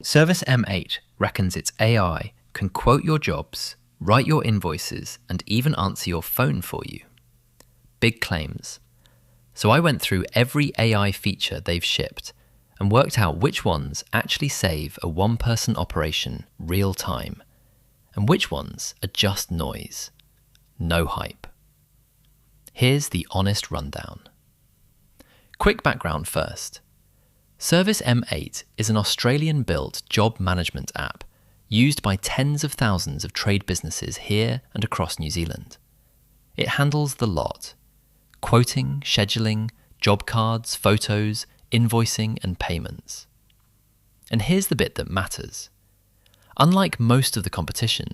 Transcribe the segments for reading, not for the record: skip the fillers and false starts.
ServiceM8 reckons its AI can quote your jobs, write your invoices, and even answer your phone for you. Big claims. So I went through every AI feature they've shipped and worked out which ones actually save a one-person operation real time, and which ones are just noise. No hype. Here's the honest rundown. Quick background first. ServiceM8 is an Australian-built job management app used by tens of thousands of trade businesses here and across New Zealand. It handles the lot: quoting, scheduling, job cards, photos, invoicing, and payments. And here's the bit that matters. Unlike most of the competition,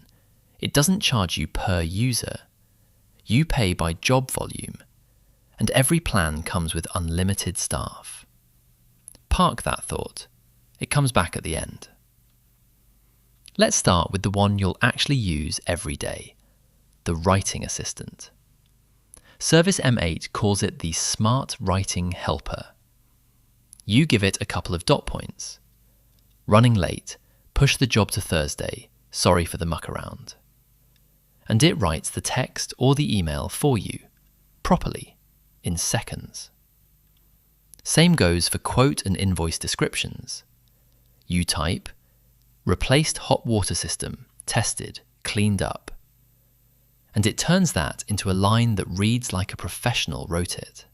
it doesn't charge you per user. You pay by job volume, and every plan comes with unlimited staff. Park that thought. It comes back at the end. Let's start with the one you'll actually use every day, the writing assistant. ServiceM8 calls it the Smart Writing Helper. You give it a couple of dot points. Running late, push the job to Thursday, sorry for the muck around. And it writes the text or the email for you, properly, in seconds. Same goes for quote and invoice descriptions. You type, replaced hot water system, tested, cleaned up. And it turns that into a line that reads like a professional wrote it.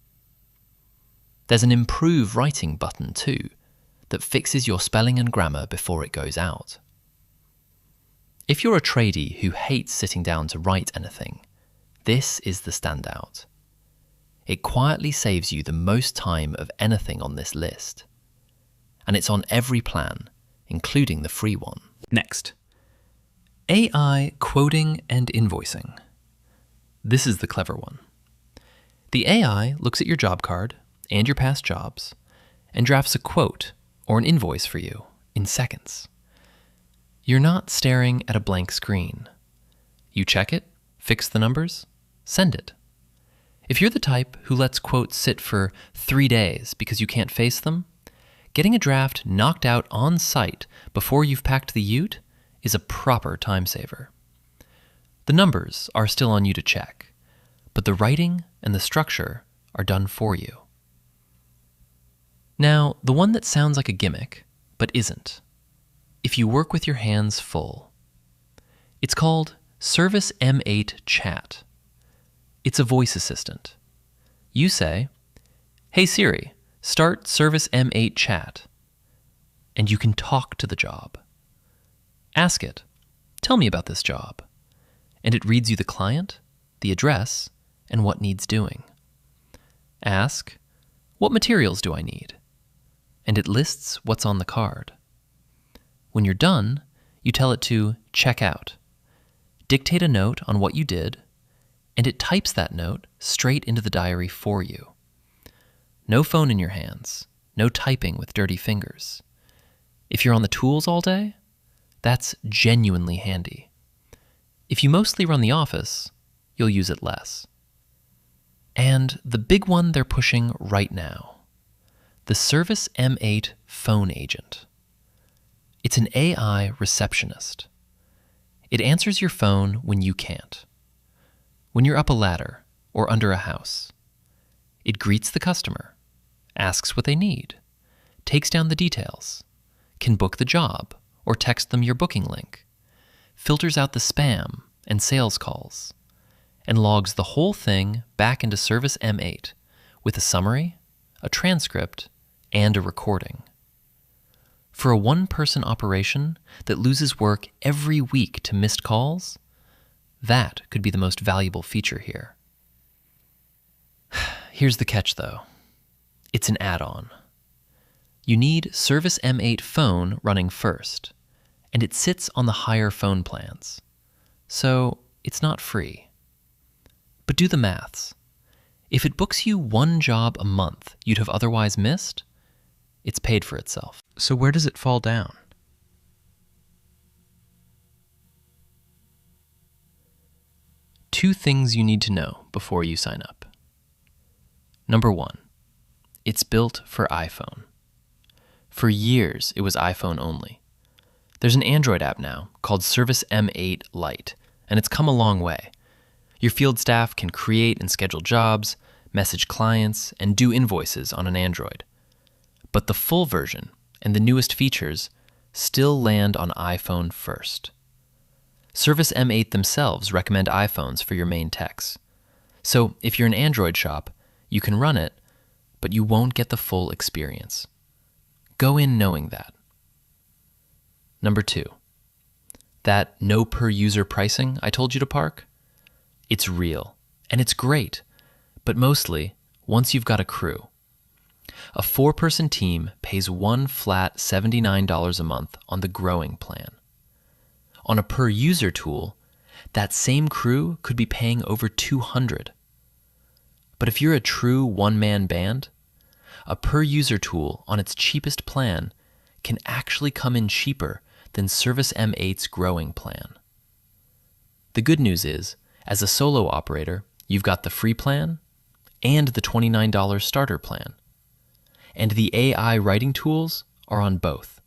There's an improve writing button too, that fixes your spelling and grammar before it goes out. If you're a tradie who hates sitting down to write anything, this is the standout. It quietly saves you the most time of anything on this list. And it's on every plan, including the free one. Next, AI quoting and invoicing. This is the clever one. The AI looks at your job card and your past jobs and drafts a quote or an invoice for you in seconds. You're not staring at a blank screen. You check it, fix the numbers, send it. If you're the type who lets quotes sit for 3 days because you can't face them, getting a draft knocked out on site before you've packed the ute is a proper time saver. The numbers are still on you to check, but the writing and the structure are done for you. Now, the one that sounds like a gimmick, but isn't, if you work with your hands full. It's called ServiceM8 Chat. It's a voice assistant. You say, "Hey Siri, start ServiceM8 Chat," and you can talk to the job. Ask it, "Tell me about this job," and it reads you the client, the address, and what needs doing. Ask, "What materials do I need?" and it lists what's on the card. When you're done, you tell it to check out. Dictate a note on what you did, and it types that note straight into the diary for you. No phone in your hands, no typing with dirty fingers. If you're on the tools all day, that's genuinely handy. If you mostly run the office, you'll use it less. And the big one they're pushing right now, the ServiceM8 Phone Agent. It's an AI receptionist. It answers your phone when you can't. When you're up a ladder or under a house. It greets the customer, asks what they need, takes down the details, can book the job or text them your booking link, filters out the spam and sales calls, and logs the whole thing back into ServiceM8 with a summary, a transcript, and a recording. For a one-person operation that loses work every week to missed calls, that could be the most valuable feature here. Here's the catch, though. It's an add-on. You need ServiceM8 Phone running first, and it sits on the higher phone plans. So it's not free. But do the maths. If it books you one job a month you'd have otherwise missed, it's paid for itself. So where does it fall down? Two things you need to know before you sign up. Number 1, it's built for iPhone. For years, it was iPhone only, There's an Android app now called ServiceM8 Lite, and it's come a long way. Your field staff can create and schedule jobs, message clients, and do invoices on an Android. But the full version and the newest features still land on iPhone first. ServiceM8 themselves recommend iPhones for your main techs. So if you're an Android shop, you can run it, but you won't get the full experience. Go in knowing that. Number 2, that no per user pricing I told you to park? It's real, and it's great, but mostly once you've got a crew. A 4-person team pays one flat $79 a month on the growing plan. On a per user tool, that same crew could be paying over $200. But if you're a true one-man band, a per user tool on its cheapest plan can actually come in cheaper than ServiceM8's growing plan. The good news is, as a solo operator, you've got the free plan and the $29 starter plan. And the AI writing tools are on both.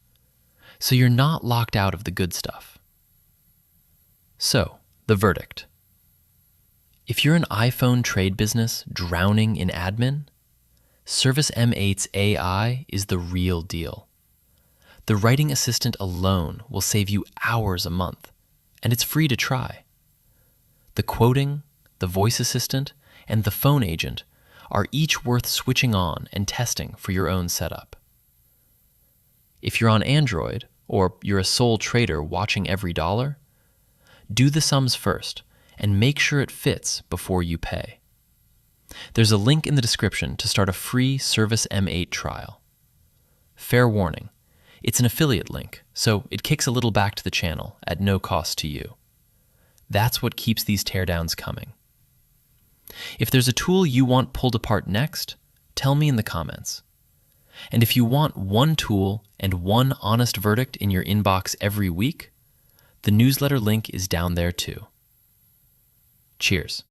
So you're not locked out of the good stuff. So, the verdict. If you're an iPhone trade business drowning in admin, ServiceM8's AI is the real deal. The writing assistant alone will save you hours a month, and it's free to try. The quoting, the voice assistant, and the phone agent are each worth switching on and testing for your own setup. If you're on Android, or you're a sole trader watching every dollar, do the sums first and make sure it fits before you pay. There's a link in the description to start a free ServiceM8 trial. Fair warning, it's an affiliate link, so it kicks a little back to the channel at no cost to you. That's what keeps these teardowns coming. If there's a tool you want pulled apart next, tell me in the comments. And if you want one tool and one honest verdict in your inbox every week, the newsletter link is down there too. Cheers.